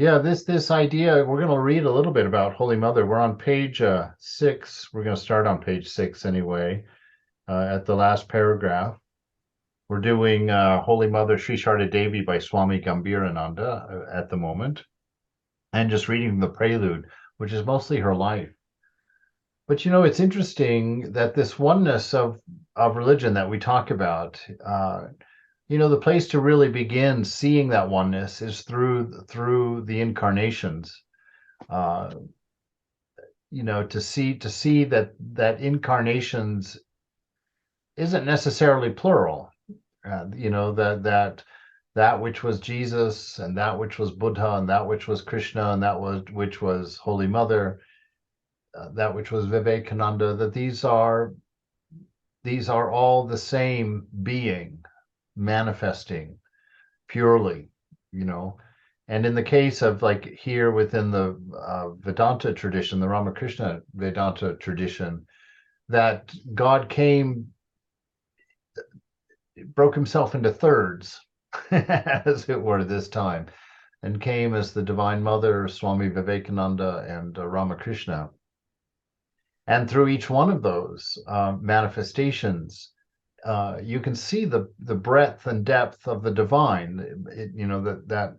Yeah, this idea, we're going to read a little bit about Holy Mother. We're on page 6. We're going to start on page 6 anyway, at the last paragraph. We're doing Holy Mother Sri Sharda Devi by Swami Gambhirananda at the moment, and just reading the prelude, which is mostly her life. But it's interesting that this oneness of religion that we talk about, the place to really begin seeing that oneness is through the incarnations. Uh, to see that incarnations isn't necessarily plural. That which was Jesus, and that which was Buddha, and that which was Krishna, and which was Holy Mother, that which was Vivekananda, that these are all the same being manifesting purely, you know. And in the case of, like, here within the Vedanta tradition, the Ramakrishna Vedanta tradition, that God came, broke himself into thirds, as it were, this time, and came as the Divine Mother, Swami Vivekananda, and Ramakrishna. And through each one of those manifestations, you can see the breadth and depth of the divine. That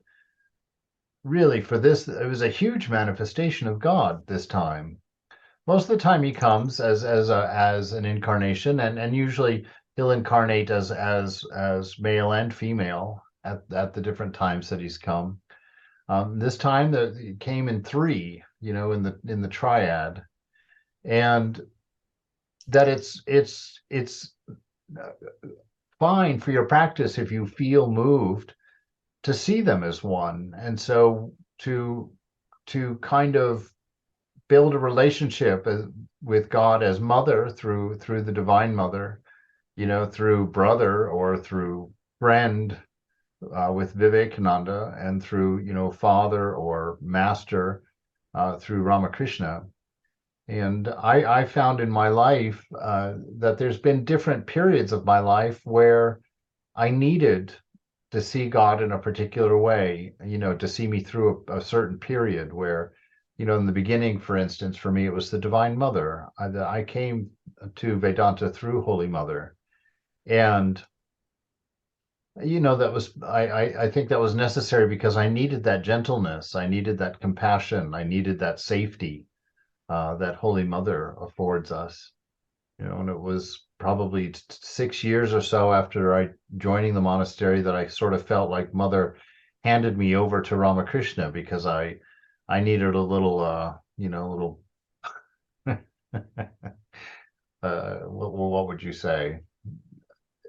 really, for this, it was a huge manifestation of God this time. Most of the time, he comes as an incarnation, and usually he'll incarnate as male and female at the different times that he's come. This time, he came in three, in the triad, and that it's uh, fine for your practice if you feel moved to see them as one, and so to kind of build a relationship with God as mother through the Divine Mother, through brother or through friend, with Vivekananda, and through father or master, through Ramakrishna. And I found in my life that there's been different periods of my life where I needed to see God in a particular way, to see me through a certain period where, in the beginning, for instance, for me, it was the Divine Mother. I came to Vedanta through Holy Mother. And, I think that was necessary because I needed that gentleness. I needed that compassion. I needed that safety that Holy Mother affords us. And it was probably 6 years or so after I joining the monastery that I sort of felt like Mother handed me over to Ramakrishna, because I needed a little, little, what would you say?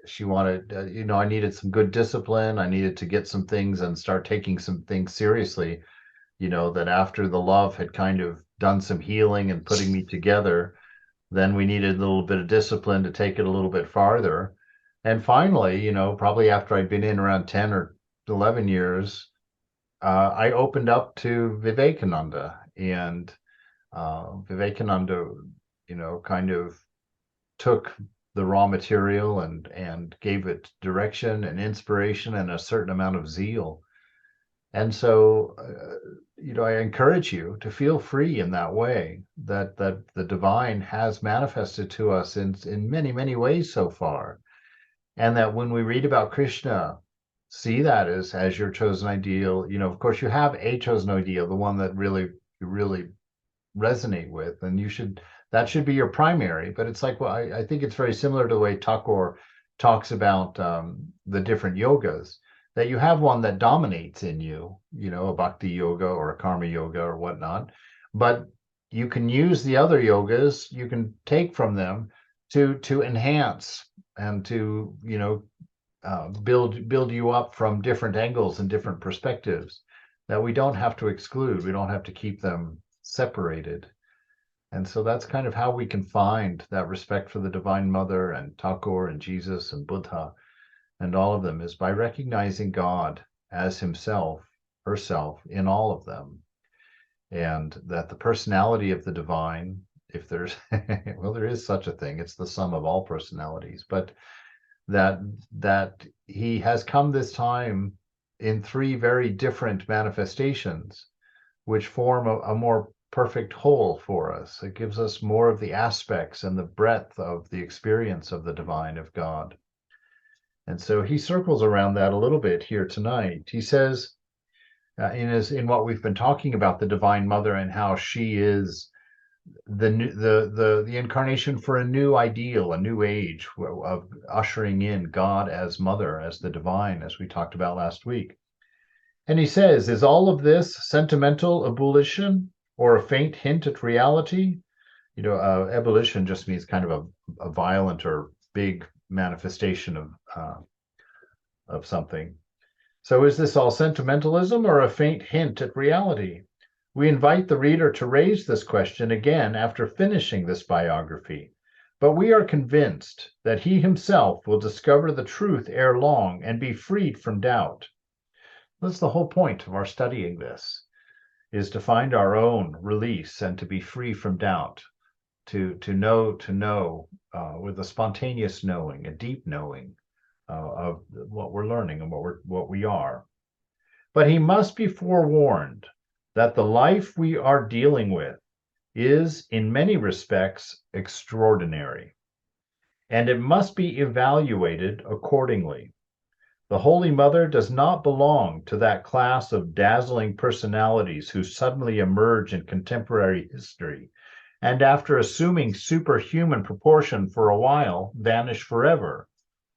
She wanted, I needed some good discipline. I needed to get some things and start taking some things seriously. That after the love had kind of done some healing and putting me together, then we needed a little bit of discipline to take it a little bit farther. And finally, probably after I'd been in around 10 or 11 years, I opened up to Vivekananda. And Vivekananda, kind of took the raw material and gave it direction and inspiration and a certain amount of zeal. And so, I encourage you to feel free in that way, that the divine has manifested to us in many, many ways so far. And that when we read about Krishna, see that as your chosen ideal. Of course, you have a chosen ideal, the one that really you really resonate with, and that should be your primary. But it's like, well, I think it's very similar to the way Thakur talks about the different yogas, that you have one that dominates in you, a bhakti yoga or a karma yoga or whatnot. But you can use the other yogas, you can take from them to enhance and to build you up from different angles and different perspectives, that we don't have to exclude, we don't have to keep them separated. And so that's kind of how we can find that respect for the Divine Mother and Thakur and Jesus and Buddha and all of them, is by recognizing God as himself, herself in all of them. And that the personality of the divine, if there's, well, there is such a thing, it's the sum of all personalities, but that he has come this time in three very different manifestations, which form a more perfect whole for us. It gives us more of the aspects and the breadth of the experience of the divine, of God. And so he circles around that a little bit here tonight. He says, in what we've been talking about, the Divine Mother and how she is the incarnation for a new ideal, a new age of ushering in God as Mother, as the divine, as we talked about last week. And he says, is all of this sentimental ebullition or a faint hint at reality? Ebullition just means kind of a violent or big manifestation of something. So is this all sentimentalism or a faint hint at reality? We invite the reader to raise this question again after finishing this biography, but we are convinced that he himself will discover the truth ere long and be freed from doubt. That's the whole point of our studying this, is to find our own release and to be free from doubt, to know with a spontaneous knowing, a deep knowing of what we're learning and what we are. But he must be forewarned that the life we are dealing with is, in many respects, extraordinary, and it must be evaluated accordingly. The Holy Mother does not belong to that class of dazzling personalities who suddenly emerge in contemporary history and, after assuming superhuman proportion for a while, vanish forever,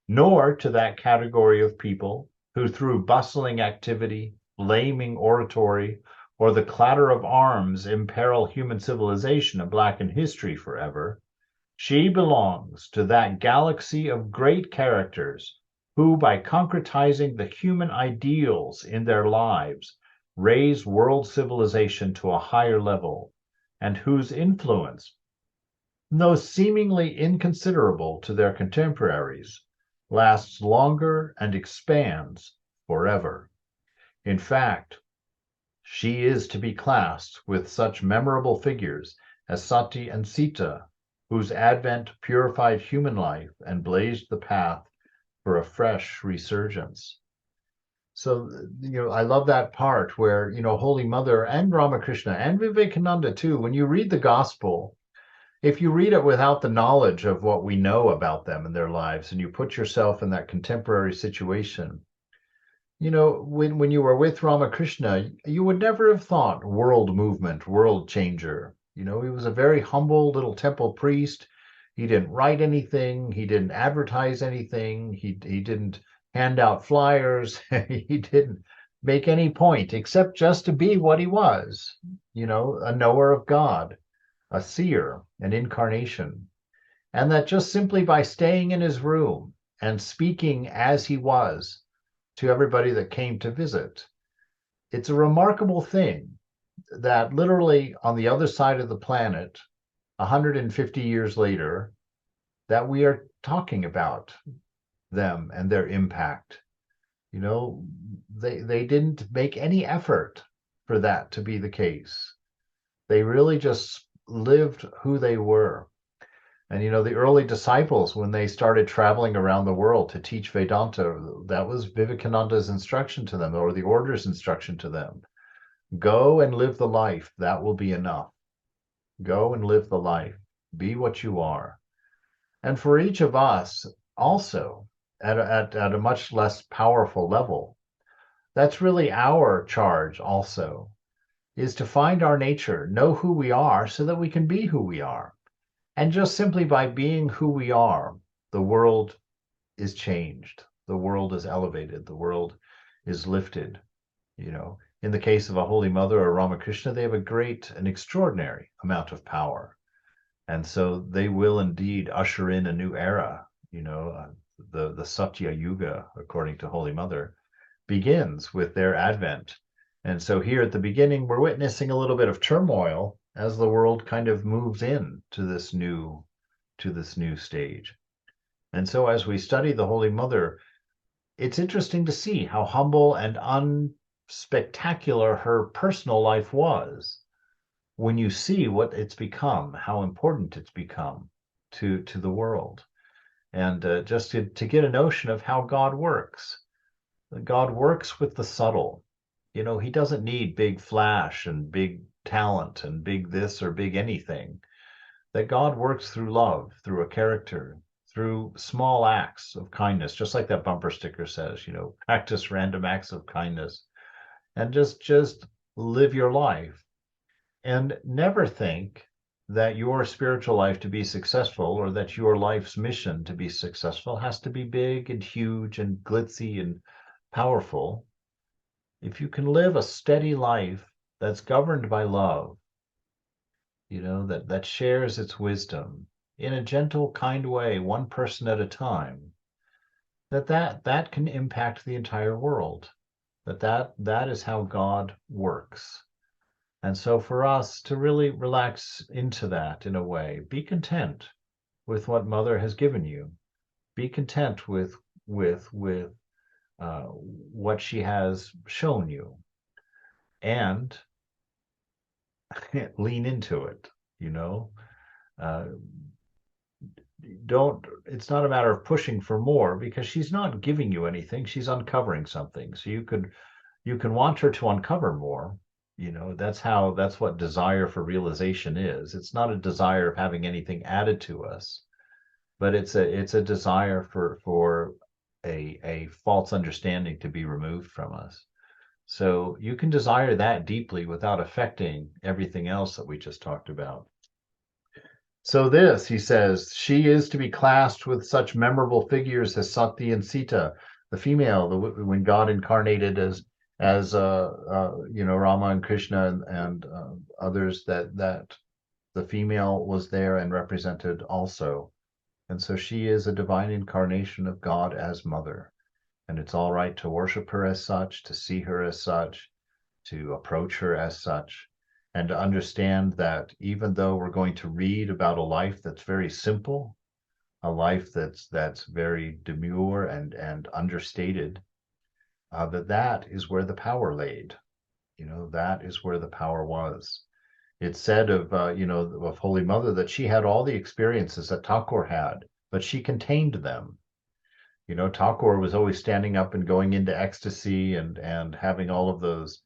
nor to that category of people who, through bustling activity, flaming oratory, or the clatter of arms, imperil human civilization and blacken history forever. She belongs to that galaxy of great characters who, by concretizing the human ideals in their lives, raise world civilization to a higher level, and whose influence, though seemingly inconsiderable to their contemporaries, lasts longer and expands forever. In fact, she is to be classed with such memorable figures as Sati and Sita, whose advent purified human life and blazed the path for a fresh resurgence. So, I love that part where, Holy Mother and Ramakrishna and Vivekananda too, when you read the gospel, if you read it without the knowledge of what we know about them and their lives, and you put yourself in that contemporary situation, when you were with Ramakrishna, you would never have thought world movement, world changer. He was a very humble little temple priest. He didn't write anything. He didn't advertise anything. He didn't hand out flyers. He didn't make any point except just to be what he was, a knower of God, a seer, an incarnation. And that just simply by staying in his room and speaking as he was to everybody that came to visit, it's a remarkable thing that literally on the other side of the planet, 150 years later, that we are talking about them and their impact. They didn't make any effort for that to be the case. They really just lived who they were. And the early disciples, when they started traveling around the world to teach Vedanta, that was Vivekananda's instruction to them, or the order's instruction to them. Go and live the life. That will be enough. Go and live the life. Be what you are. And for each of us, also, at a much less powerful level, that's really our charge also, is to find our nature, know who we are so that we can be who we are. And just simply by being who we are, the world is changed. The world is elevated. The world is lifted. In the case of a Holy Mother or Ramakrishna, they have an extraordinary amount of power. And so they will indeed usher in a new era. The Satya Yuga, according to Holy Mother, begins with their advent. And so here at the beginning, we're witnessing a little bit of turmoil as the world kind of moves in to this new stage. And so as we study the Holy Mother, it's interesting to see how humble and unspectacular her personal life was when you see what it's become, how important it's become to the world. And just to get a notion of how God works. God works with the subtle. He doesn't need big flash and big talent and big this or big anything. That God works through love, through a character, through small acts of kindness, just like that bumper sticker says, practice random acts of kindness and just live your life and never think that your spiritual life to be successful or that your life's mission to be successful has to be big and huge and glitzy and powerful. If you can live a steady life that's governed by love, that shares its wisdom in a gentle, kind way, one person at a time, that can impact the entire world. That is how God works. And so for us to really relax into that in a way, be content with what Mother has given you. Be content with what she has shown you, and lean into it. You know, uh, don't. It's not a matter of pushing for more because she's not giving you anything. She's uncovering something. So you can want her to uncover more. That's what desire for realization is. It's not a desire of having anything added to us, but it's a desire for a false understanding to be removed from us. So you can desire that deeply without affecting everything else that we just talked about. So this, he says, she is to be classed with such memorable figures as Sati and Sita, the female, when God incarnated as Rama and Krishna and others, that the female was there and represented also. And so she is a divine incarnation of God as mother. And it's all right to worship her as such, to see her as such, to approach her as such, and to understand that even though we're going to read about a life that's very simple, a life that's very demure and understated, that is where the power laid. That is where the power was. It's said of Holy Mother that she had all the experiences that Thakur had, but she contained them. Thakur was always standing up and going into ecstasy and having all of those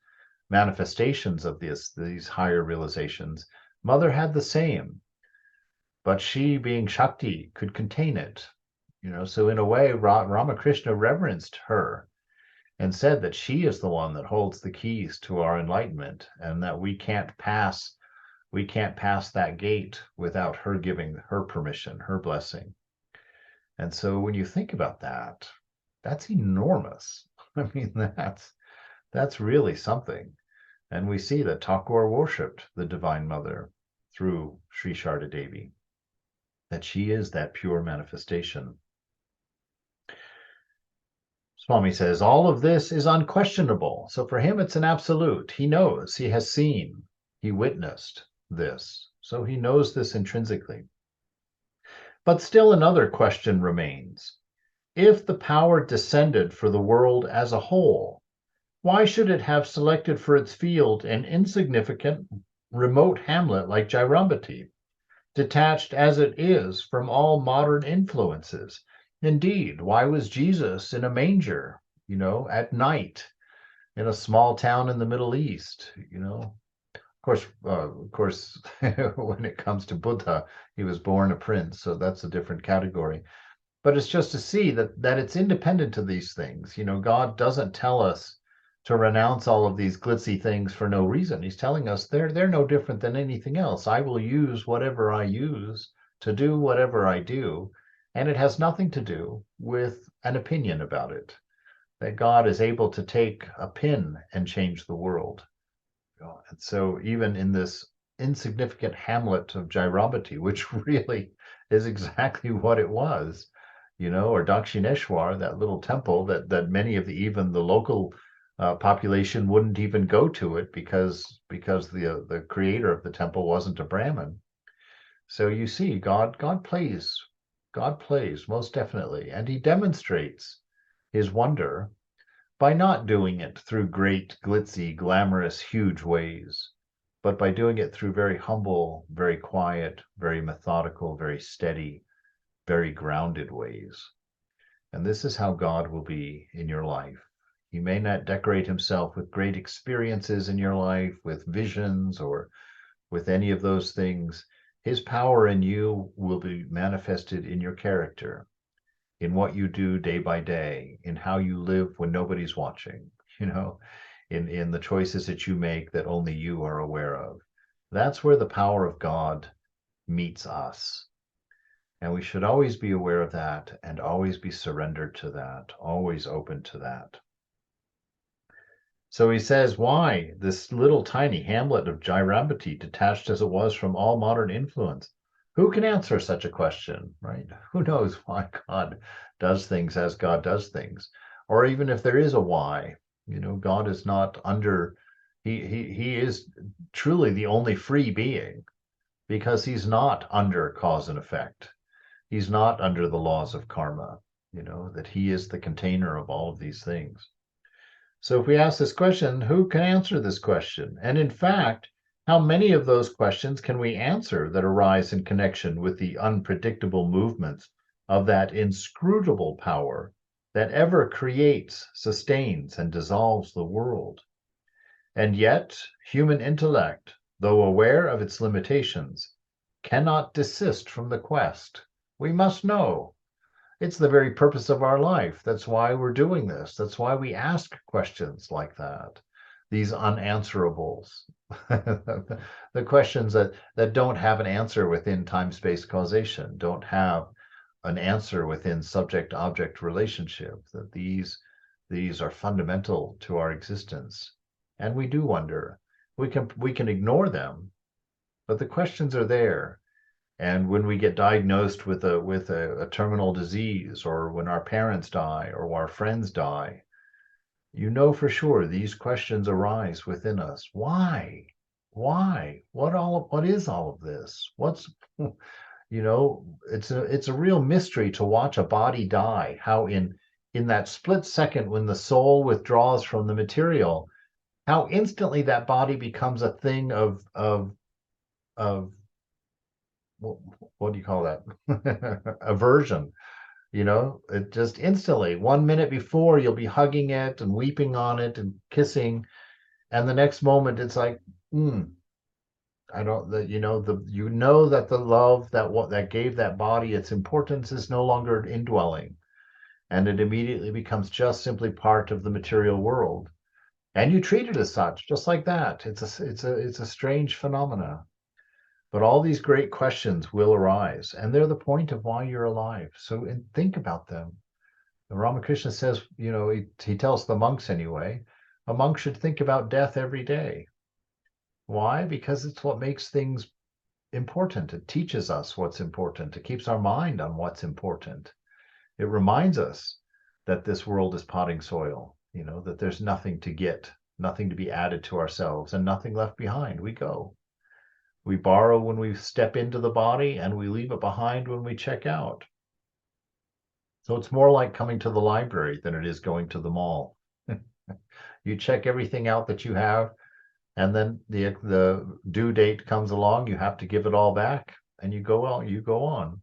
manifestations of these higher realizations. Mother had the same, but she, being Shakti, could contain it. So in a way, Ramakrishna reverenced her and said that she is the one that holds the keys to our enlightenment, and that we can't pass that gate without her giving her permission, her blessing. And so when you think about that, that's enormous. I mean, that's really something. And we see that Thakur worshipped the Divine Mother through Sri Sharda Devi, that she is that pure manifestation. Swami says, all of this is unquestionable. So for him, it's an absolute. He knows, he has seen, he witnessed this. So he knows this intrinsically. But still another question remains. If the power descended for the world as a whole, why should it have selected for its field an insignificant, remote hamlet like Jairambati, detached as it is from all modern influences? Indeed, why was Jesus in a manger, at night in a small town in the Middle East? Of course, when it comes to Buddha, he was born a prince, so that's a different category. But it's just to see that it's independent of these things. God doesn't tell us to renounce all of these glitzy things for no reason. He's telling us they're no different than anything else. I will use whatever I use to do whatever I do, and it has nothing to do with an opinion about it. That God is able to take a pin and change the world. And so even in this insignificant hamlet of Jairambati, which really is exactly what it was, or Dakshineshwar, that little temple that many of even the local population wouldn't even go to it because the creator of the temple wasn't a Brahmin. So you see, God plays most definitely, and he demonstrates his wonder by not doing it through great, glitzy, glamorous, huge ways, but by doing it through very humble, very quiet, very methodical, very steady, very grounded ways. And this is how God will be in your life. He may not decorate himself with great experiences in your life, with visions or with any of those things. His power in you will be manifested in your character, in what you do day by day, in how you live when nobody's watching, in the choices that you make that only you are aware of. That's where the power of God meets us. And we should always be aware of that and always be surrendered to that, always open to that. So he says, why this little tiny hamlet of Jairambati, detached as it was from all modern influence? Who can answer such a question, right? Who knows why God does things as God does things? Or even if there is a why, God is not under, he is truly the only free being, because he's not under cause and effect. He's not under the laws of karma, that he is the container of all of these things. So if we ask this question, who can answer this question? And in fact, how many of those questions can we answer that arise in connection with the unpredictable movements of that inscrutable power that ever creates, sustains, and dissolves the world? And yet, human intellect, though aware of its limitations, cannot desist from the quest. We must know. It's the very purpose of our life. That's why we're doing this. That's why we ask questions like that, these unanswerables, the questions that don't have an answer within time-space causation, don't have an answer within subject-object relationship, that these are fundamental to our existence. And we do wonder. We can ignore them, but the questions are there. And when we get diagnosed with a terminal disease, or when our parents die, or our friends die, for sure these questions arise within us. Why? Why? What is all of this? It's a real mystery to watch a body die. How in that split second when the soul withdraws from the material, how instantly that body becomes a thing of what do you call that? Aversion. It just instantly, 1 minute before you'll be hugging it and weeping on it and kissing, and the next moment it's like, I don't, that that the love that gave that body its importance is no longer indwelling, and it immediately becomes just simply part of the material world, and you treat it as such, just like that. It's a strange phenomena. But all these great questions will arise, and they're the point of why you're alive. So think about them. And Ramakrishna says, he tells the monks anyway, a monk should think about death every day. Why? Because it's what makes things important. It teaches us what's important. It keeps our mind on what's important. It reminds us that this world is potting soil, that there's nothing to get, nothing to be added to ourselves, and nothing left behind. We go. We borrow when we step into the body, and we leave it behind when we check out. So it's more like coming to the library than it is going to the mall. You check everything out that you have, and then the due date comes along, you have to give it all back, and you go on.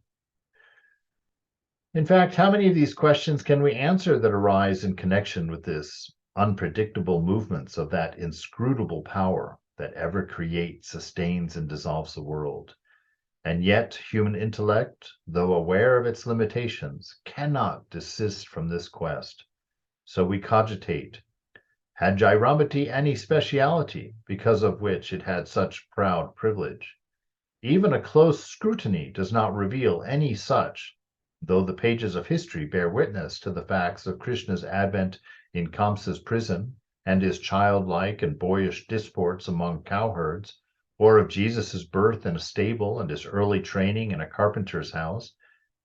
In fact, how many of these questions can we answer that arise in connection with this unpredictable movements of that inscrutable power that ever creates, sustains, and dissolves the world? And yet human intellect, though aware of its limitations, cannot desist from this quest. So we cogitate, had Jairambati any speciality because of which it had such proud privilege? Even a close scrutiny does not reveal any such, though the pages of history bear witness to the facts of Krishna's advent in Kamsa's prison, and his childlike and boyish disports among cowherds, or of Jesus' birth in a stable and his early training in a carpenter's house,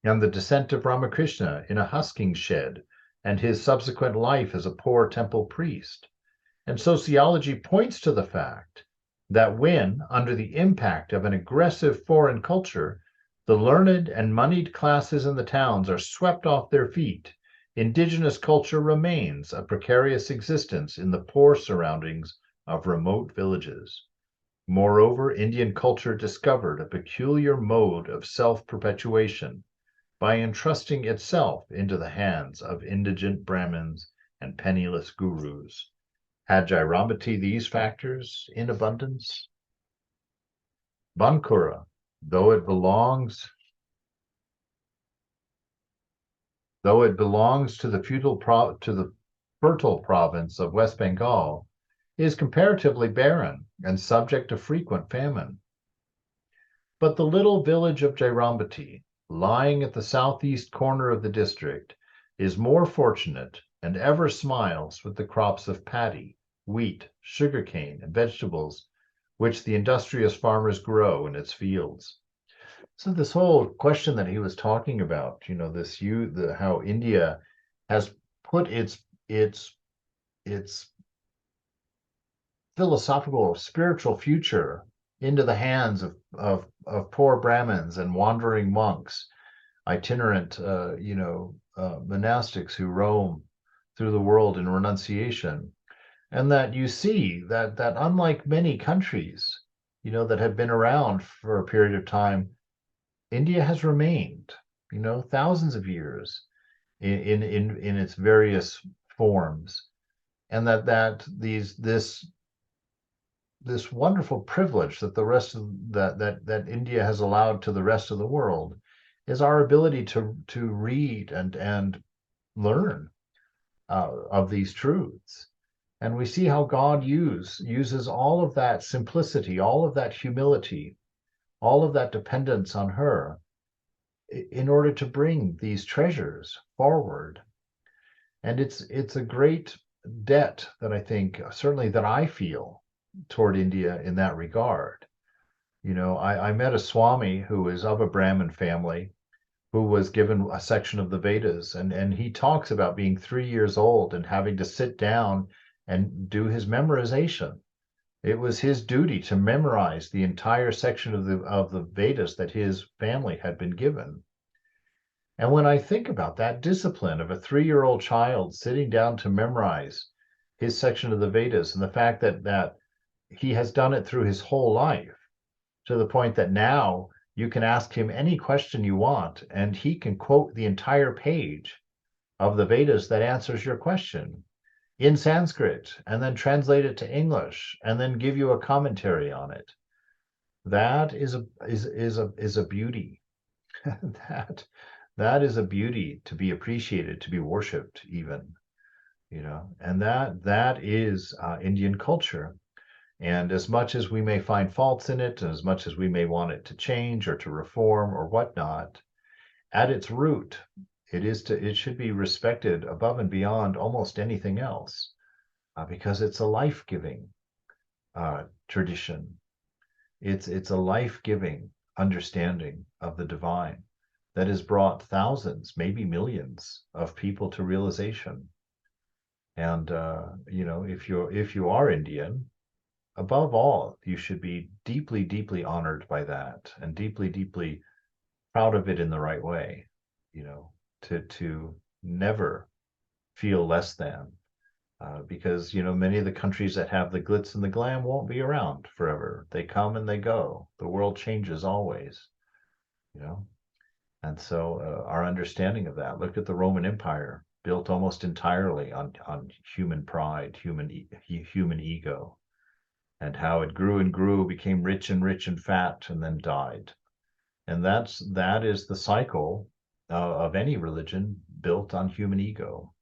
and the descent of Ramakrishna in a husking shed, and his subsequent life as a poor temple priest. And sociology points to the fact that when, under the impact of an aggressive foreign culture, the learned and moneyed classes in the towns are swept off their feet, indigenous culture remains a precarious existence in the poor surroundings of remote villages. Moreover, Indian culture discovered a peculiar mode of self-perpetuation by entrusting itself into the hands of indigent Brahmins and penniless gurus. Had Jairambati these factors in abundance? Bankura, though it belongs to the fertile province of West Bengal, is comparatively barren and subject to frequent famine. But the little village of Jairambati, lying at the southeast corner of the district, is more fortunate and ever smiles with the crops of paddy, wheat, sugarcane, and vegetables which the industrious farmers grow in its fields. So this whole question that he was talking about, how India has put its philosophical, spiritual future into the hands of poor Brahmins and wandering monks, itinerant, monastics who roam through the world in renunciation, and that you see that unlike many countries, that have been around for a period of time, India has remained, thousands of years in its various forms, and that this wonderful privilege that the rest of that India has allowed to the rest of the world is our ability to read and learn of these truths. And we see how God uses all of that simplicity, all of that humility, all of that dependence on her in order to bring these treasures forward. And it's a great debt that I think, certainly that I feel toward India in that regard. I met a Swami who is of a Brahmin family who was given a section of the Vedas, and he talks about being 3 years old and having to sit down and do his memorization. It was his duty to memorize the entire section of the Vedas that his family had been given. And when I think about that discipline of a 3-year-old child sitting down to memorize his section of the Vedas, and the fact that he has done it through his whole life, to the point that now you can ask him any question you want, and he can quote the entire page of the Vedas that answers your question in Sanskrit, and then translate it to English, and then give you a commentary on it. That is a beauty. that is a beauty to be appreciated, to be worshipped, even. And that is Indian culture. And as much as we may find faults in it, and as much as we may want it to change or to reform or whatnot, at its root, it should be respected above and beyond almost anything else, because it's a life-giving tradition. It's a life-giving understanding of the divine that has brought thousands, maybe millions of people to realization. And if you are Indian, above all, you should be deeply, deeply honored by that, and deeply, deeply proud of it in the right way, to never feel less than, because, many of the countries that have the glitz and the glam won't be around forever. They come and they go. The world changes always, and so our understanding of that, look at the Roman Empire, built almost entirely on human pride, human ego, and how it grew and grew, became rich and fat, and then died. And that is the cycle of any religion built on human ego,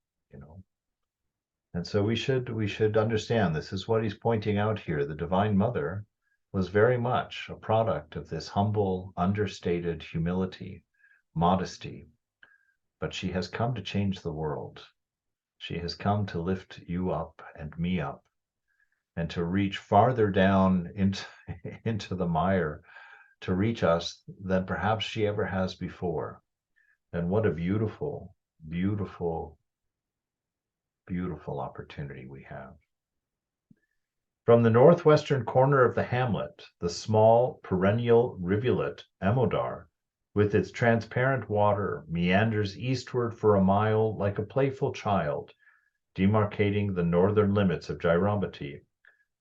And so we should understand, this is what he's pointing out here. The Divine Mother was very much a product of this humble, understated humility, modesty, but she has come to change the world. She has come to lift you up and me up, and to reach farther down into the mire, to reach us than perhaps she ever has before. And what a beautiful, beautiful, beautiful opportunity we have. From the northwestern corner of the hamlet, the small perennial rivulet Amodar, with its transparent water, meanders eastward for a mile like a playful child, demarcating the northern limits of Jairambati.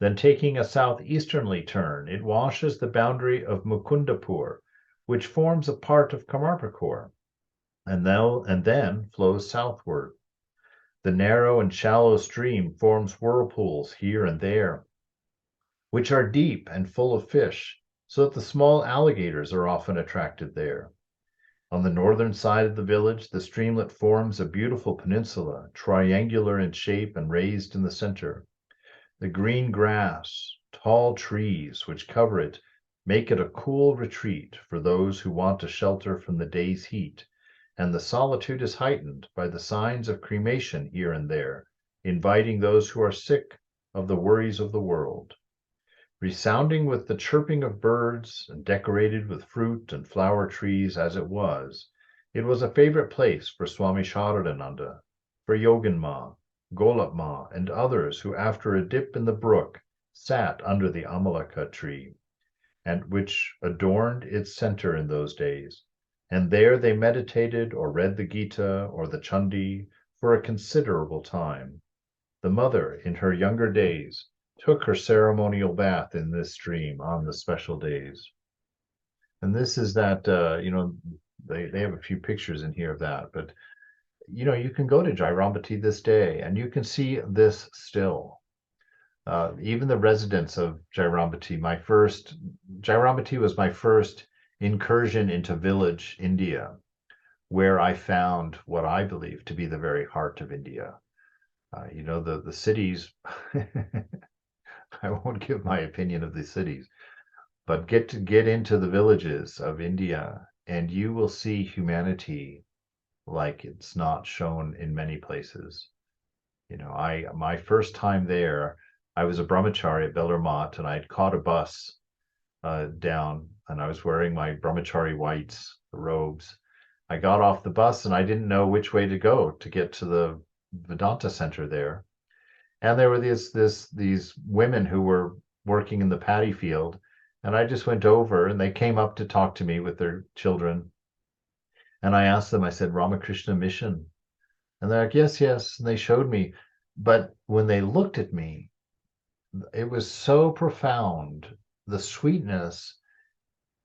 Then, taking a southeasterly turn, it washes the boundary of Mukundapur, which forms a part of Kamarpukur, and then flows southward. The narrow and shallow stream forms whirlpools here and there, which are deep and full of fish, so that the small alligators are often attracted there. On the northern side of the village, the streamlet forms a beautiful peninsula, triangular in shape and raised in the center. The green grass, tall trees which cover it, make it a cool retreat for those who want a shelter from the day's heat, and the solitude is heightened by the signs of cremation here and there, inviting those who are sick of the worries of the world. Resounding with the chirping of birds, and decorated with fruit and flower trees as it was a favorite place for Swami Sharadananda, for Yoganma, Golapma, and others who after a dip in the brook sat under the Amalaka tree, and which adorned its center in those days, and there they meditated or read the Gita or the Chandi for a considerable time. The mother, in her younger days, took her ceremonial bath in this stream on the special days. And this is that, they have a few pictures in here of that, but, you can go to Jairambati this day and you can see this still. Even the residents of Jairambati, Jairambati was my first incursion into village India, where I found what I believe to be the very heart of India. The cities, I won't give my opinion of the cities, but get into the villages of India and you will see humanity like it's not shown in many places. My first time there, I was a brahmachari at Belur Math and I'd caught a bus down and I was wearing my brahmachari whites, the robes. I got off the bus and I didn't know which way to go to get to the Vedanta center there. And there were these women who were working in the paddy field, and I just went over and they came up to talk to me with their children. And I asked them, I said, Ramakrishna Mission. And they're like, yes, yes. And they showed me. But when they looked at me, it was so profound, the sweetness.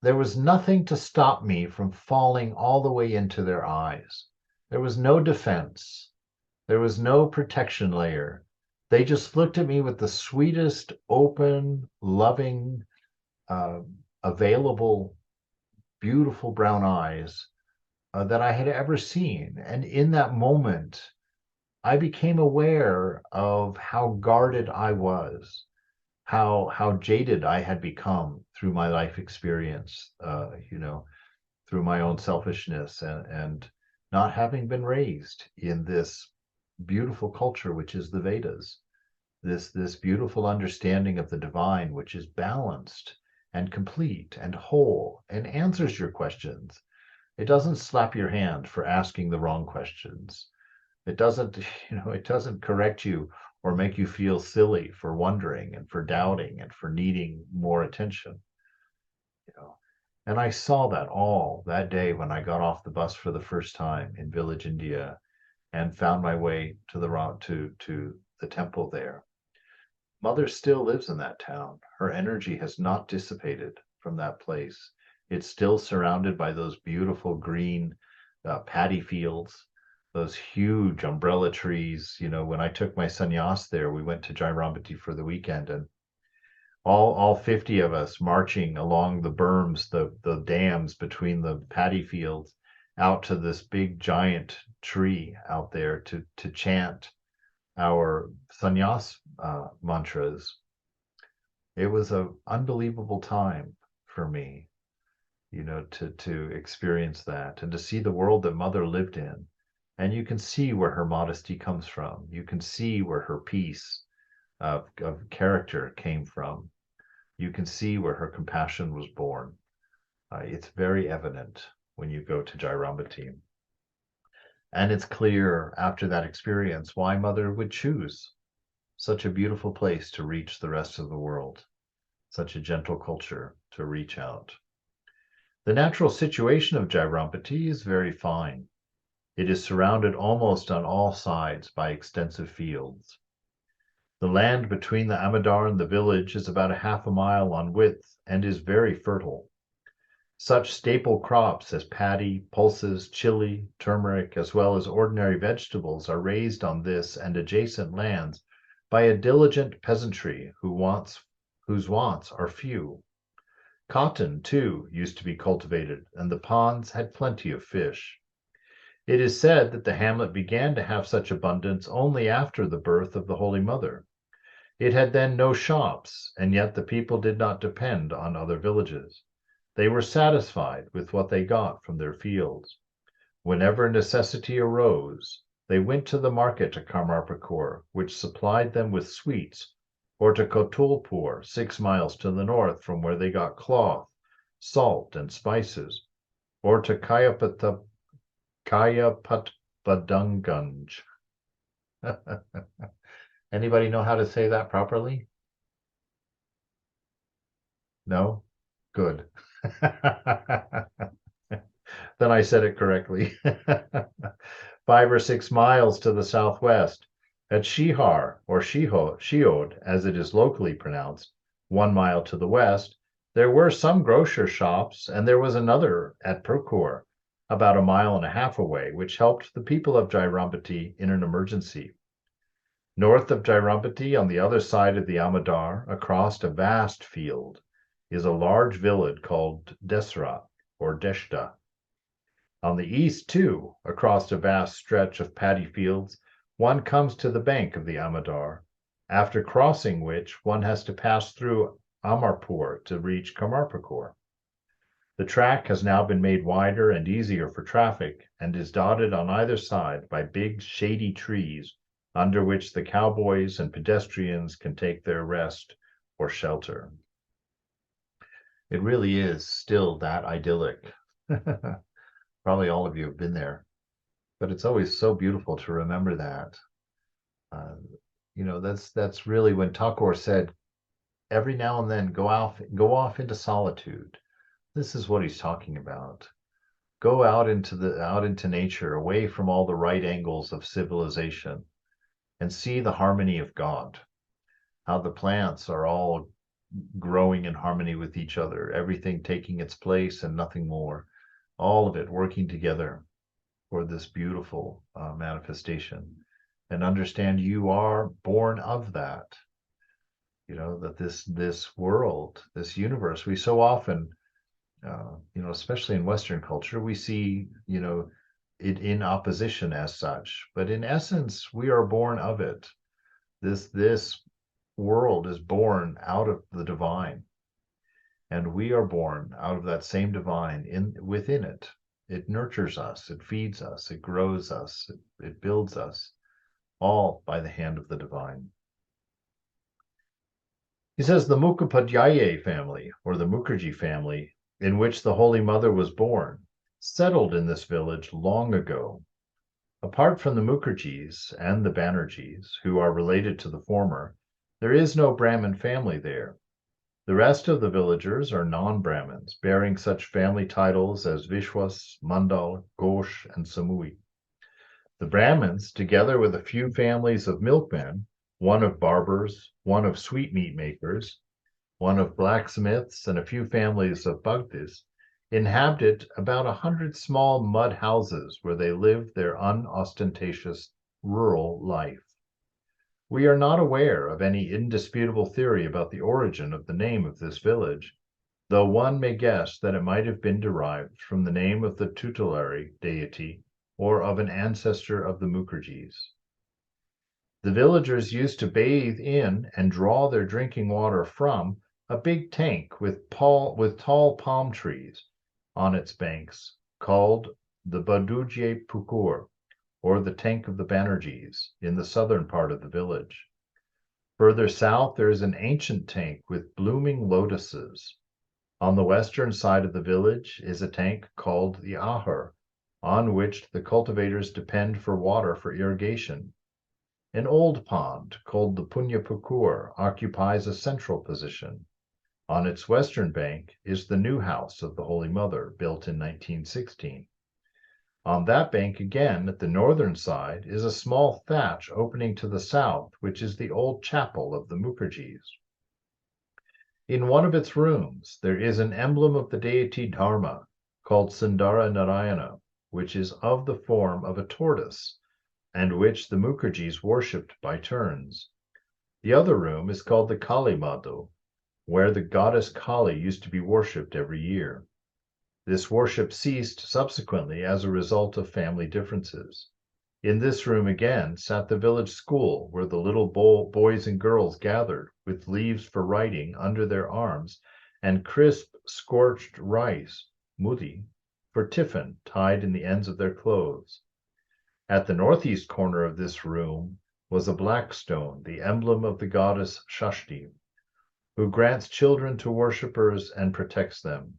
There was nothing to stop me from falling all the way into their eyes. There was no defense. There was no protection layer. They just looked at me with the sweetest, open, loving, available, beautiful brown eyes that I had ever seen. And in that moment, I became aware of how guarded I was, how jaded I had become through my life experience, through my own selfishness and not having been raised in this beautiful culture, which is the Vedas, this beautiful understanding of the divine, which is balanced and complete and whole and answers your questions. It doesn't slap your hand for asking the wrong questions. It doesn't, it doesn't correct you or make you feel silly for wondering and for doubting and for needing more attention. And I saw that all that day when I got off the bus for the first time in Village India and found my way to the temple there. Mother still lives in that town. Her energy has not dissipated from that place. It's still surrounded by those beautiful green paddy fields, those huge umbrella trees. When I took my sannyas there, we went to Jairambati for the weekend, and all 50 of us marching along the berms, the dams between the paddy fields, out to this big giant tree out there to chant our sannyas mantras. It was an unbelievable time for me, to experience that and to see the world that Mother lived in. And you can see where her modesty comes from. You can see where her peace of character came from. You can see where her compassion was born. It's very evident when you go to Jairambati. And it's clear after that experience why Mother would choose such a beautiful place to reach the rest of the world, such a gentle culture to reach out. The natural situation of Jairambati is very fine. It is surrounded almost on all sides by extensive fields. The land between the Amadar and the village is about a half a mile on width and is very fertile. Such staple crops as paddy, pulses, chili, turmeric, as well as ordinary vegetables are raised on this and adjacent lands by a diligent peasantry whose wants are few. Cotton, too, used to be cultivated, and the ponds had plenty of fish. It is said that the hamlet began to have such abundance only after the birth of the Holy Mother. It had then no shops, and yet the people did not depend on other villages. They were satisfied with what they got from their fields. Whenever necessity arose, they went to the market at Karmarpur, which supplied them with sweets, or to Kotulpur, 6 miles to the north, from where they got cloth, salt, and spices, or to Kayapatbadanganj. Anybody know how to say that properly? No? Good. Then I said it correctly. 5 or 6 miles to the southwest, at Shihar, or Shiod, as it is locally pronounced, 1 mile to the west, there were some grocer shops, and there was another at Purkur, about 1.5 miles away, which helped the people of Jairambati in an emergency. North of Jairambati, on the other side of the Amadar, across a vast field, is a large village called Desra, or Deshta. On the east, too, across a vast stretch of paddy fields, one comes to the bank of the Amadar, after crossing which one has to pass through Amarpur to reach Kamarpakur. The track has now been made wider and easier for traffic, and is dotted on either side by big shady trees under which the cowboys and pedestrians can take their rest or shelter. It really is still that idyllic. Probably all of you have been there, but it's always so beautiful to remember that. That's really when Thakur said, every now and then go off into solitude. This is what he's talking about. Go out into nature, away from all the right angles of civilization, and see the harmony of God. How the plants are all growing in harmony with each other, everything taking its place and nothing more. All of it working together for this beautiful manifestation, and understand you are born of that. That this world, this universe, we so often, especially in Western culture, we see, it in opposition as such. But in essence, we are born of it. This world is born out of the divine. And we are born out of that same divine within it. It nurtures us, it feeds us, it grows us, it builds us, all by the hand of the divine. He says the Mukhopadhyaya family, or the Mukherjee family, in which the Holy Mother was born, settled in this village long ago. Apart from the Mukherjees and the Banerjees, who are related to the former, there is no Brahmin family there. The rest of the villagers are non-Brahmins, bearing such family titles as Vishwas, Mandal, Ghosh, and Samui. The Brahmins, together with a few families of milkmen, one of barbers, one of sweetmeat makers, one of blacksmiths, and a few families of Bhaktis, inhabited about 100 small mud houses where they lived their unostentatious rural life. We are not aware of any indisputable theory about the origin of the name of this village, though one may guess that it might have been derived from the name of the tutelary deity or of an ancestor of the Mukherjees. The villagers used to bathe in and draw their drinking water from a big tank with tall palm trees on its banks, called the Baduje Pukur, or the tank of the Banerjees, in the southern part of the village. Further south, there is an ancient tank with blooming lotuses. On the western side of the village is a tank called the Ahar, on which the cultivators depend for water for irrigation. An old pond called the Punya Pukur occupies a central position. On its western bank is the new house of the Holy Mother, built in 1916. On that bank again, at the northern side, is a small thatch opening to the south, which is the old chapel of the Mukherjees. In one of its rooms, there is an emblem of the deity Dharma called Sundara Narayana, which is of the form of a tortoise, and which the Mukherjees worshipped by turns. The other room is called the Kali Madhu, where the goddess Kali used to be worshipped every year. This worship ceased subsequently as a result of family differences. In this room again sat the village school, where the little boys and girls gathered with leaves for writing under their arms and crisp scorched rice, mudi, for tiffin tied in the ends of their clothes. At the northeast corner of this room was a black stone, the emblem of the goddess Shashti, who grants children to worshippers and protects them.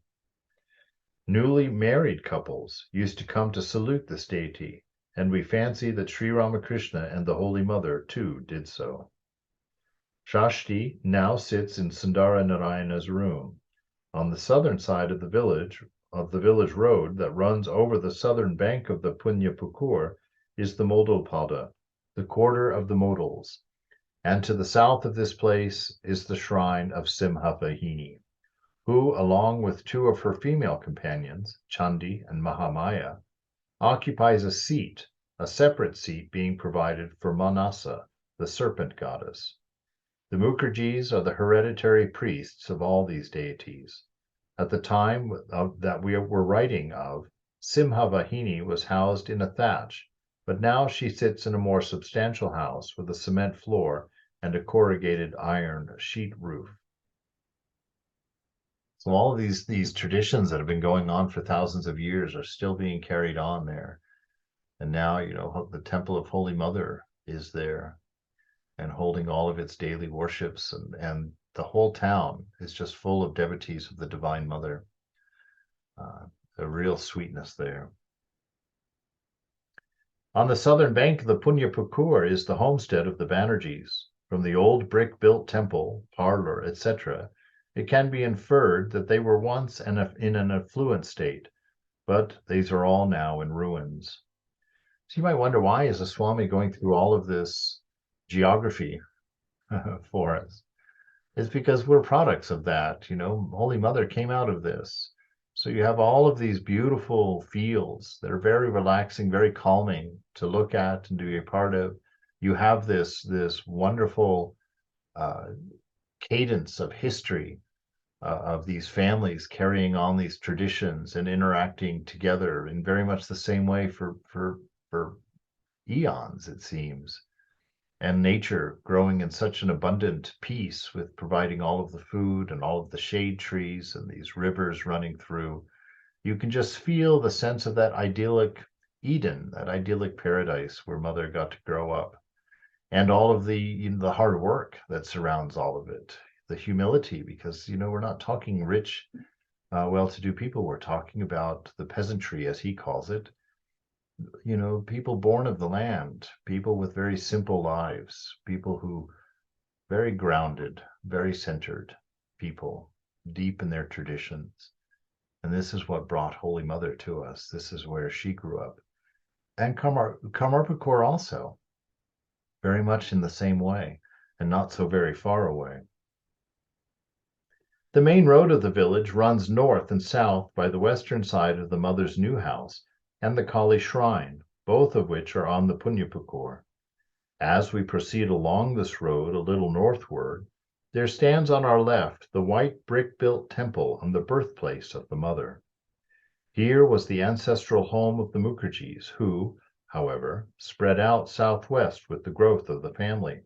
Newly married couples used to come to salute this deity, and we fancy that Sri Ramakrishna and the Holy Mother too did so. Shashti now sits in Sundara Narayana's room. On the southern side of the village road that runs over the southern bank of the Punya Pukur, is the Modalpada, the quarter of the modals, and to the south of this place is the shrine of Simhavahini, who, along with two of her female companions, Chandi and Mahamaya, occupies a separate seat being provided for Manasa, the serpent goddess. The Mukherjees are the hereditary priests of all these deities. At the time that we were writing of, Simhavahini was housed in a thatch, but now she sits in a more substantial house with a cement floor and a corrugated iron sheet roof. So all of these traditions that have been going on for thousands of years are still being carried on there. And now, the Temple of Holy Mother is there and holding all of its daily worships, and the whole town is just full of devotees of the Divine Mother. A real sweetness there. On the southern bank of the Punya Pukur is the homestead of the Banerjees. From the old brick-built temple, parlor, etc., it can be inferred that they were once in an affluent state, but these are all now in ruins. So you might wonder, why is the Swami going through all of this geography for us? It's because we're products of that. Holy Mother came out of this. So you have all of these beautiful fields that are very relaxing, very calming to look at and to be a part of. You have this wonderful cadence of history of these families carrying on these traditions and interacting together in very much the same way for eons, it seems. And nature growing in such an abundant peace, with providing all of the food and all of the shade trees and these rivers running through. You can just feel the sense of that idyllic Eden, that idyllic paradise where Mother got to grow up, and all of the hard work that surrounds all of it, the humility, because we're not talking rich, well-to-do people. We're talking about the peasantry, as he calls it. People born of the land, people with very simple lives, people who very grounded, very centered people, deep in their traditions. And this is what brought Holy Mother to us. This is where she grew up. And Kamarpukur also, very much in the same way, and not so very far away. The main road of the village runs north and south by the western side of the Mother's new house and the Kali shrine, both of which are on the Punya Pukur. As we proceed along this road a little northward, there stands on our left the white brick-built temple on the birthplace of the Mother. Here was the ancestral home of the Mukherjees, who, however, spread out southwest with the growth of the family.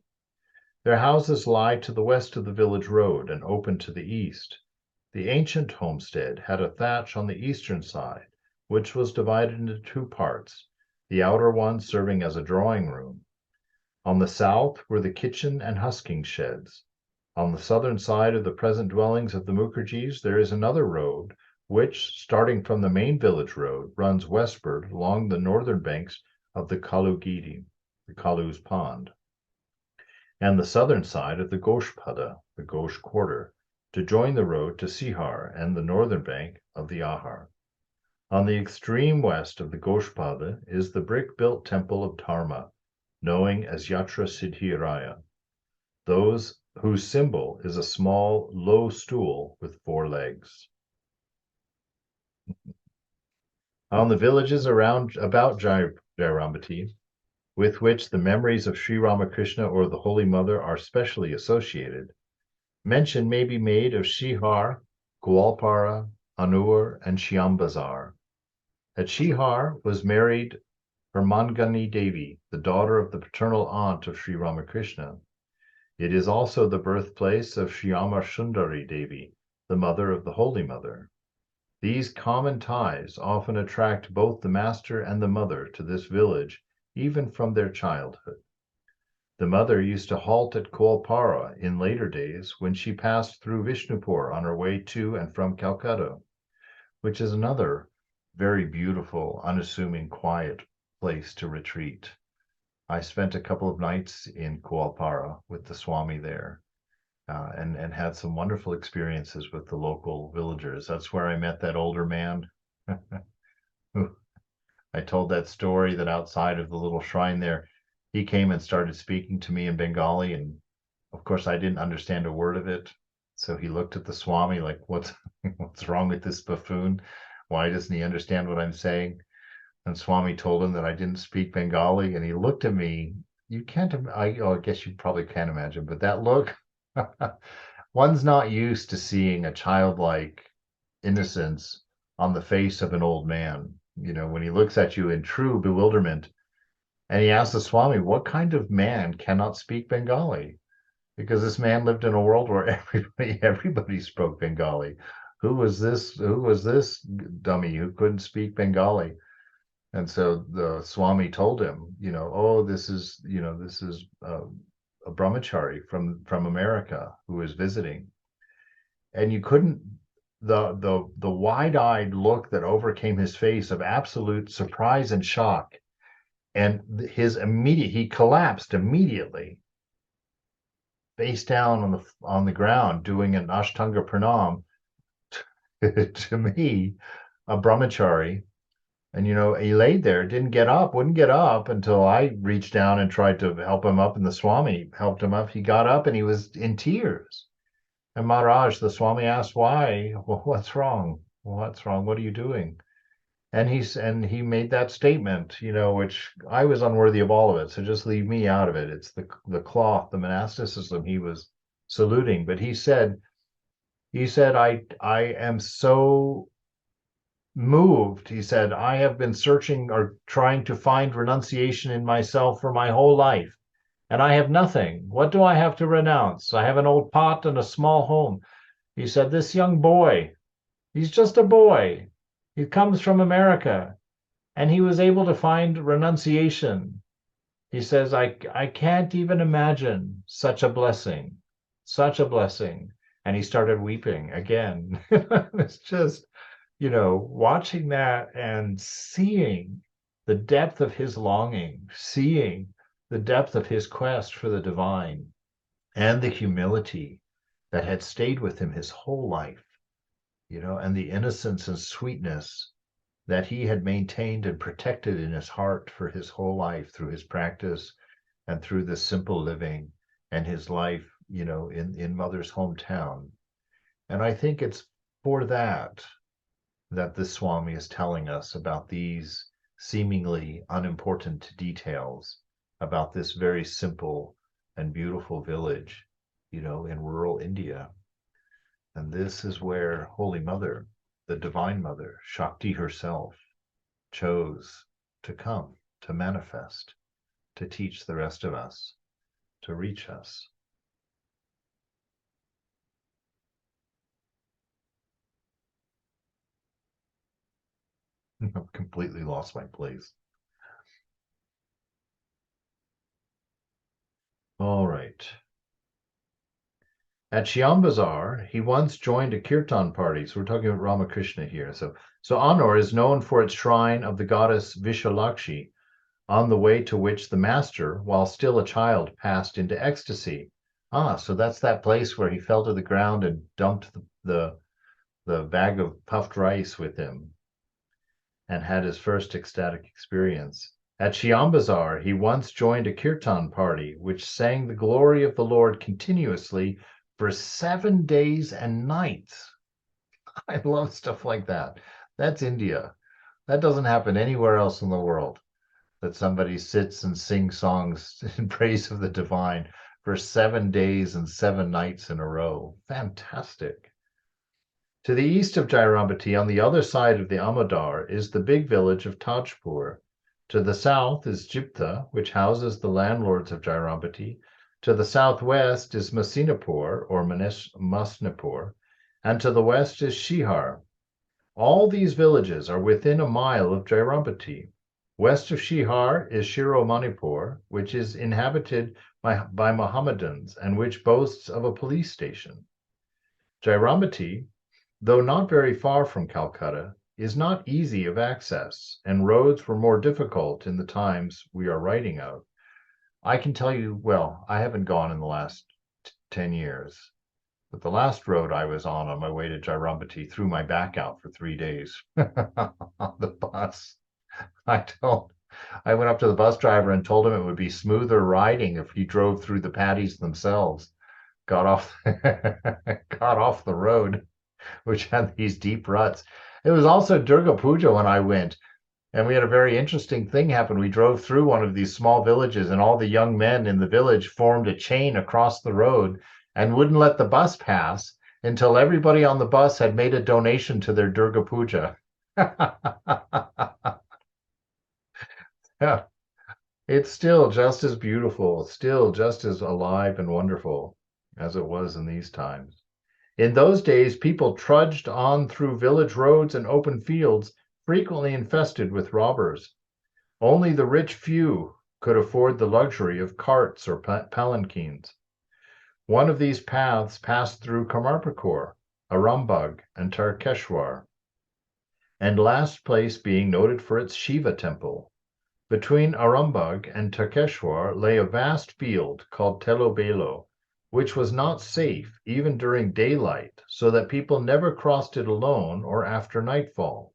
Their houses lie to the west of the village road and open to the east. The ancient homestead had a thatch on the eastern side, which was divided into two parts, the outer one serving as a drawing room. On the south were the kitchen and husking sheds. On the southern side of the present dwellings of the Mukherjees, there is another road, which, starting from the main village road, runs westward along the northern banks of the Kalugidi, the Kalu's pond, and the southern side of the Goshpada, the Ghosh quarter, to join the road to Sihar and the northern bank of the Ahar. On the extreme west of the Goshpada is the brick-built temple of Dharma, known as Yatra Siddhiraya. Those whose symbol is a small, low stool with 4 legs. On the villages around about Jairambati, with which the memories of Sri Ramakrishna or the Holy Mother are specially associated, mention may be made of Shihar, Goalpara, Anur, and Shyambazar. At Shihar was married Hermangani Devi, the daughter of the paternal aunt of Sri Ramakrishna. It is also the birthplace of Shyama Sundari Devi, the mother of the Holy Mother. These common ties often attract both the master and the mother to this village, even from their childhood. The mother used to halt at Koalpara in later days when she passed through Vishnupur on her way to and from Calcutta, which is another very beautiful, unassuming, quiet place to retreat. I spent a couple of nights in Koalpara with the Swami there, and had some wonderful experiences with the local villagers. That's where I met that older man. I told that story that outside of the little shrine there, he came and started speaking to me in Bengali, and of course I didn't understand a word of it. So he looked at the Swami like, what's wrong with this buffoon? Why doesn't he understand what I'm saying? And Swami told him that I didn't speak Bengali, and he looked at me. You can't, I guess you probably can't imagine, but that look, one's not used to seeing a childlike innocence on the face of an old man. When he looks at you in true bewilderment, and he asks the Swami, what kind of man cannot speak Bengali? Because this man lived in a world where everybody spoke Bengali. Who was this dummy who couldn't speak Bengali? And so the Swami told him, oh, this is a brahmachari from America who is visiting. And you couldn't, the wide-eyed look that overcame his face of absolute surprise and shock, and he collapsed immediately, face down on the ground, doing an Ashtanga Pranam to me, a brahmachari. And he laid there, wouldn't get up until I reached down and tried to help him up, and the Swami helped him up. He got up and he was in tears. And Maharaj, the Swami asked, why? Well, what's wrong? What's wrong? What are you doing? And he made that statement, which I was unworthy of all of it. So just leave me out of it. It's the cloth, the monasticism he was saluting. But he said, I am so moved. He said, I have been searching or trying to find renunciation in myself for my whole life, and I have nothing. What do I have to renounce? I have an old pot and a small home. He said, this young boy, he's just a boy. He comes from America, and he was able to find renunciation. He says, I can't even imagine such a blessing, such a blessing. And he started weeping again. It's just, watching that and seeing the depth of his longing, seeing the depth of his quest for the divine, and the humility that had stayed with him his whole life, and the innocence and sweetness that he had maintained and protected in his heart for his whole life through his practice and through this simple living and his life, in Mother's hometown. And I think it's for that the Swami is telling us about these seemingly unimportant details about this very simple and beautiful village, in rural India. And this is where Holy Mother, the Divine Mother, Shakti herself, chose to come, to manifest, to teach the rest of us, to reach us. I've completely lost my place. All right. At Shyambazar, he once joined a kirtan party. So we're talking about Ramakrishna here. So Anur is known for its shrine of the goddess Vishalakshi, on the way to which the master, while still a child, passed into ecstasy. So that's that place where he fell to the ground and dumped the bag of puffed rice with him and had his first ecstatic experience. At Shiambazar, he once joined a kirtan party which sang the glory of the Lord continuously for 7 days and nights. I love stuff like that. That's India. That doesn't happen anywhere else in the world, that somebody sits and sings songs in praise of the divine for 7 days and 7 nights in a row. Fantastic. To the east of Jairambati, on the other side of the Amodar, is the big village of Tajpur. To the south is Jipta, which houses the landlords of Jairambati. To the southwest is Masinapur, or Masnapur, and to the west is Shihar. All these villages are within a mile of Jairambati. West of Shihar is Shiromanipur, which is inhabited by Mohammedans and which boasts of a police station. Jairambati, though not very far from Calcutta, is not easy of access, and roads were more difficult in the times we are writing of. I can tell you, well, I haven't gone in the last 10 years, but the last road I was on my way to Jairambati threw my back out for 3 days on the bus. I went up to the bus driver and told him it would be smoother riding if he drove through the paddies themselves, got off the road, which had these deep ruts. It was also Durga Puja when I went, and we had a very interesting thing happen. We drove through one of these small villages, and all the young men in the village formed a chain across the road and wouldn't let the bus pass until everybody on the bus had made a donation to their Durga Puja. Yeah, it's still just as beautiful, still just as alive and wonderful as it was in these times. In those days, people trudged on through village roads and open fields, frequently infested with robbers. Only the rich few could afford the luxury of carts or palanquins. One of these paths passed through Kamarpukur, Arambagh, and Tarkeshwar, and last place being noted for its Shiva temple. Between Arambagh and Tarkeshwar lay a vast field called Telobelo, which was not safe even during daylight, so that people never crossed it alone or after nightfall.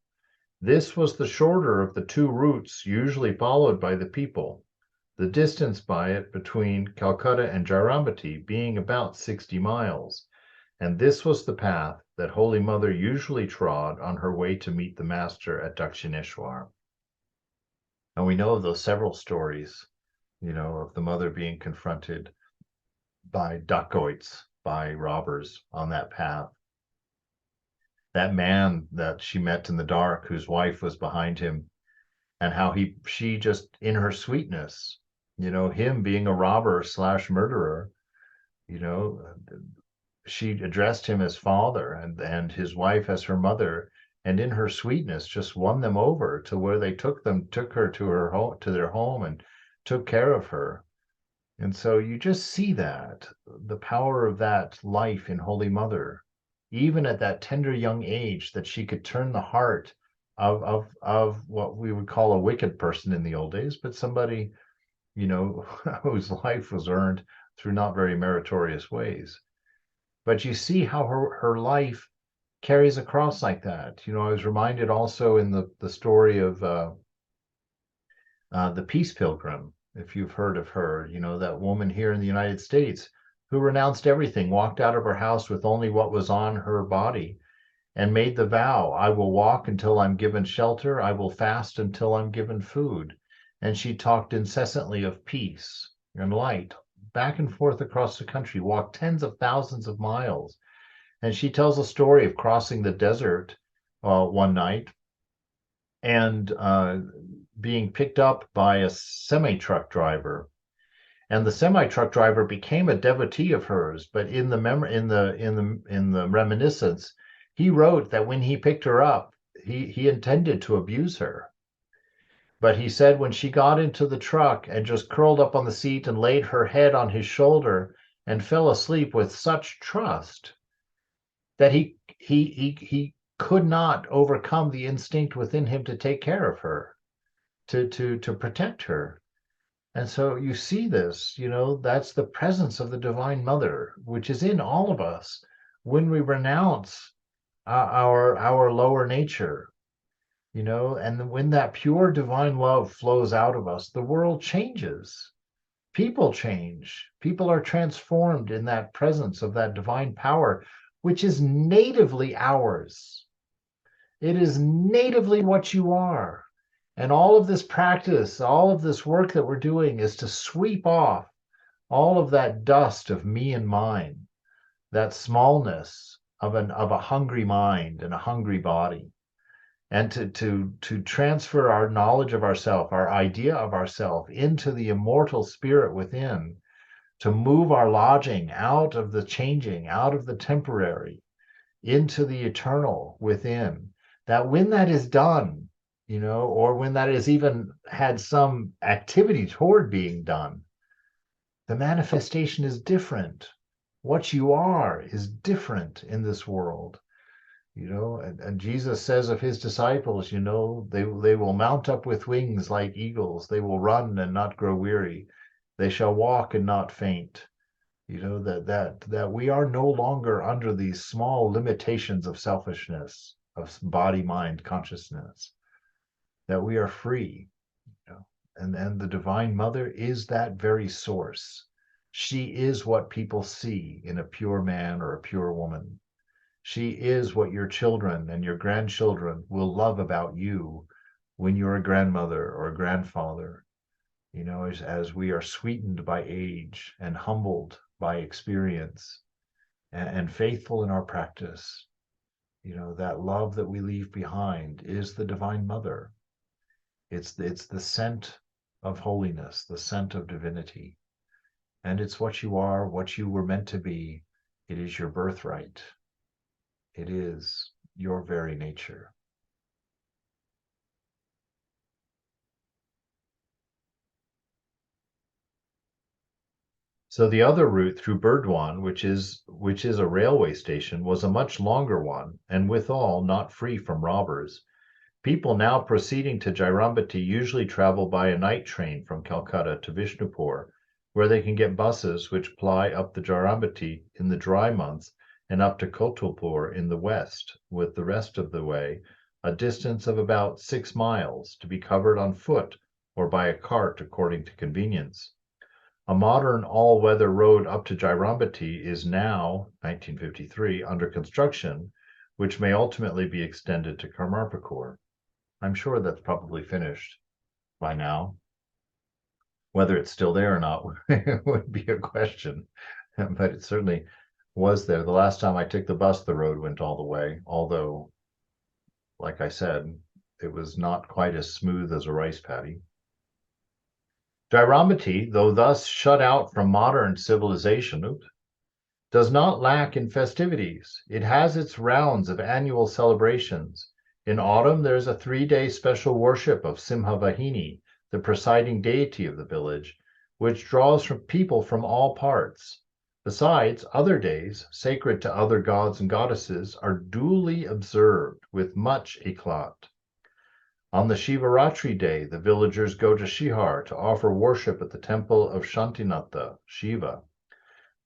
This was the shorter of the two routes usually followed by the people, the distance by it between Calcutta and Jairambati being about 60 miles, and this was the path that Holy Mother usually trod on her way to meet the Master at Dakshineshwar. And we know of those several stories, of the Mother being confronted by dacoits, by robbers on that path. That man that she met in the dark, whose wife was behind him, and how she just in her sweetness, him being a robber / murderer, she addressed him as father and his wife as her mother, and in her sweetness just won them over to where they took her to her home, to their home, and took care of her. And so you just see that, the power of that life in Holy Mother, even at that tender young age, that she could turn the heart of what we would call a wicked person in the old days, but somebody, whose life was earned through not very meritorious ways. But you see how her life carries across like that. I was reminded also in the story of the Peace Pilgrim, if you've heard of her, that woman here in the United States who renounced everything, walked out of her house with only what was on her body, and made the vow, I will walk until I'm given shelter, I will fast until I'm given food. And she talked incessantly of peace and light, back and forth across the country, walked tens of thousands of miles. And she tells a story of crossing the desert one night and being picked up by a semi-truck driver. And the semi-truck driver became a devotee of hers, but in the reminiscence, he wrote that when he picked her up, he intended to abuse her. But he said when she got into the truck and just curled up on the seat and laid her head on his shoulder and fell asleep with such trust that he could not overcome the instinct within him to take care of her, to protect her. And so you see this, that's the presence of the Divine Mother, which is in all of us when we renounce our lower nature. and when that pure divine love flows out of us, the world changes. People change. People are transformed in that presence of that divine power, which is natively ours. It is natively what you are. And all of this practice, all of this work that we're doing is to sweep off all of that dust of me and mine, that smallness of a hungry mind and a hungry body, and to transfer our knowledge of ourself, our idea of ourself, into the immortal spirit within, to move our lodging out of the changing, out of the temporary, into the eternal within. That when that is done, or when that is even had some activity toward being done, the manifestation is different. What you are is different in this world. And Jesus says of his disciples, they will mount up with wings like eagles. They will run and not grow weary. They shall walk and not faint. That we are no longer under these small limitations of selfishness, of body, mind, consciousness, that we are free. And the Divine Mother is that very source. She is what people see in a pure man or a pure woman. She is what your children and your grandchildren will love about you when you're a grandmother or a grandfather, as we are sweetened by age and humbled by experience and faithful in our practice. That love that we leave behind is the Divine Mother. It's the scent of holiness, the scent of divinity. And it's what you are, what you were meant to be. It is your birthright. It is your very nature. So the other route through Burdwan, which is a railway station, was a much longer one, and withal not free from robbers. People now proceeding to Jairambati usually travel by a night train from Calcutta to Vishnupur, where they can get buses which ply up the Jairambati in the dry months and up to Kotulpur in the west, with the rest of the way, a distance of about 6 miles, to be covered on foot or by a cart according to convenience. A modern all-weather road up to Jairambati is now, 1953, under construction, which may ultimately be extended to Karmarpur. I'm sure that's probably finished by now. Whether it's still there or not would be a question, but it certainly was there. The last time I took the bus, the road went all the way, although, like I said, it was not quite as smooth as a rice paddy. Jairambati, though thus shut out from modern civilization, does not lack in festivities. It has its rounds of annual celebrations. In autumn, there's a 3-day special worship of Simhavahini, the presiding deity of the village, which draws from people from all parts. Besides, other days, sacred to other gods and goddesses, are duly observed with much éclat. On the Shivaratri day, the villagers go to Shihar to offer worship at the temple of Shantinatha, Shiva.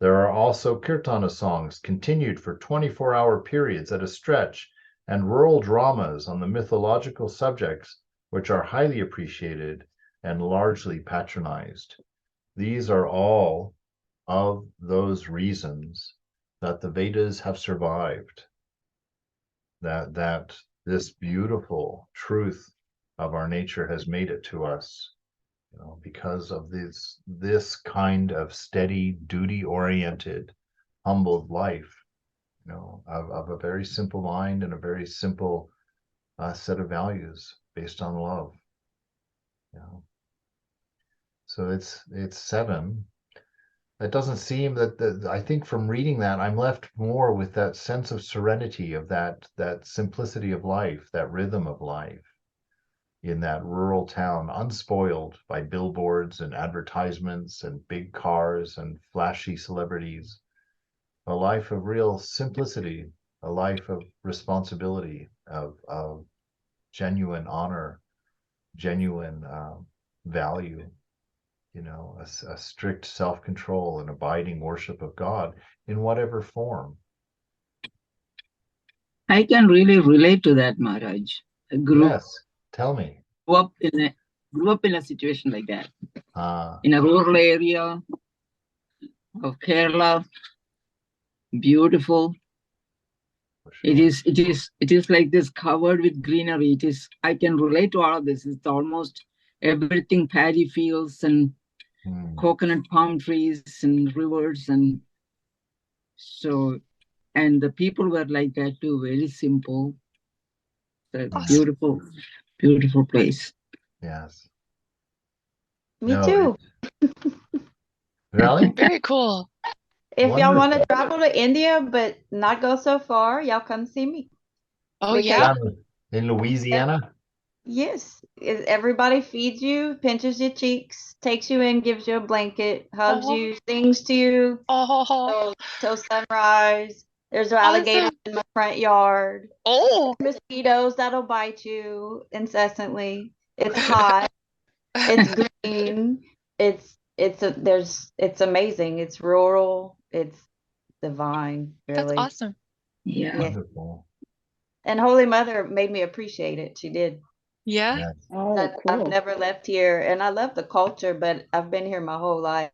There are also kirtana songs continued for 24-hour periods at a stretch, and rural dramas on the mythological subjects, which are highly appreciated and largely patronized. These are all of those reasons that the Vedas have survived, that this beautiful truth of our nature has made it to us, because of this kind of steady, duty-oriented, humbled life, of a very simple mind and a very simple set of values based on love. So it's 7. It doesn't seem that I think from reading that, I'm left more with that sense of serenity, of that simplicity of life, that rhythm of life in that rural town, unspoiled by billboards and advertisements and big cars and flashy celebrities. A life of real simplicity, a life of responsibility, of genuine honor, genuine value, a strict self-control and abiding worship of God in whatever form. I can really relate to that, Maharaj. grew Yes. Tell me. up in a situation like that Ah, in a rural area of Kerala. Beautiful. for It sure. is. It is like this, covered with greenery. It is. I can relate to all of this. It's almost everything paddy fields and Hmm. coconut palm trees and rivers, and so, and the people were like that too. Very simple. A Hmm. beautiful, beautiful place. Yes. Me No, too. really Very cool. If y'all want to wonderful. travel to India but not go so far, y'all come see me. Oh, We yeah. got Down in Louisiana. yes. Everybody feeds you, pinches your cheeks, takes you in, gives you a blanket, hugs Oh, you, sings to you oh, till sunrise. There's an alligator awesome. in my front yard. Oh, Mosquitoes that'll bite you incessantly. It's hot. It's green. It's amazing. It's rural. It's divine, that's really. awesome. Yeah. Yeah. Wonderful. And Holy Mother made me appreciate it. She did. Yeah. Yes. Oh, That I've cool. never left here, and I love the culture, but I've been here my whole life.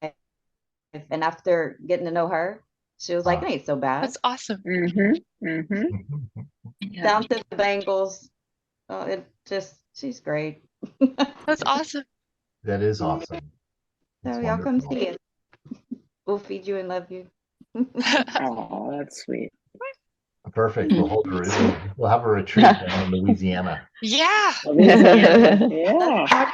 And after getting to know her, she was like, Ah. "It ain't so bad." That's awesome. Mm-hmm. Mm-hmm. Yeah. Down to the bangles. Oh, it just she's great. That's awesome. That is awesome. That's So y'all come wonderful. see it. We'll feed you and love you. Oh, that's sweet. Perfect. We'll have a retreat down in Louisiana. Yeah. Louisiana. Yeah.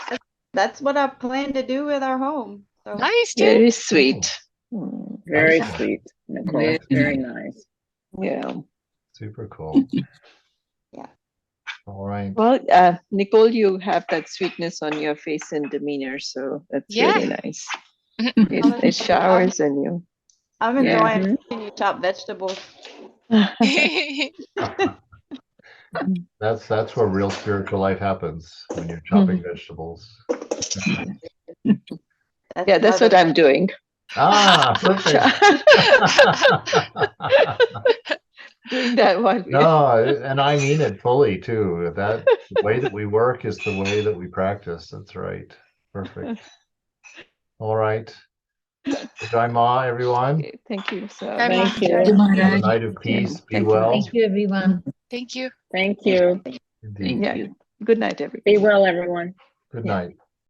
That's what I plan to do with our home. So Nice, dude. Very sweet. Very Excellent. sweet, Nicole. Very Very nice. Yeah. Super cool. Yeah. All right. Well, Nicole, you have that sweetness on your face and demeanor, so that's Yeah. really nice. It showers in you. I'm Yeah. enjoying watching you chop vegetables. That's where real spiritual life happens when you're chopping vegetables. Yeah, that's what I'm doing. Ah, perfect. Doing that one. No, and I mean it fully too. The way that we work is the way that we practice. That's right. Perfect. All right. Jai Ma, everyone. Okay, thank you, sir. Bye, Ma. Thank you. Good Have a Maharaj. night of peace. Be Thank you. well. Thank you, everyone. Thank you. Thank you. Indeed. Thank Yeah. you. Good night, everybody. Be well, everyone. Good Yeah. night.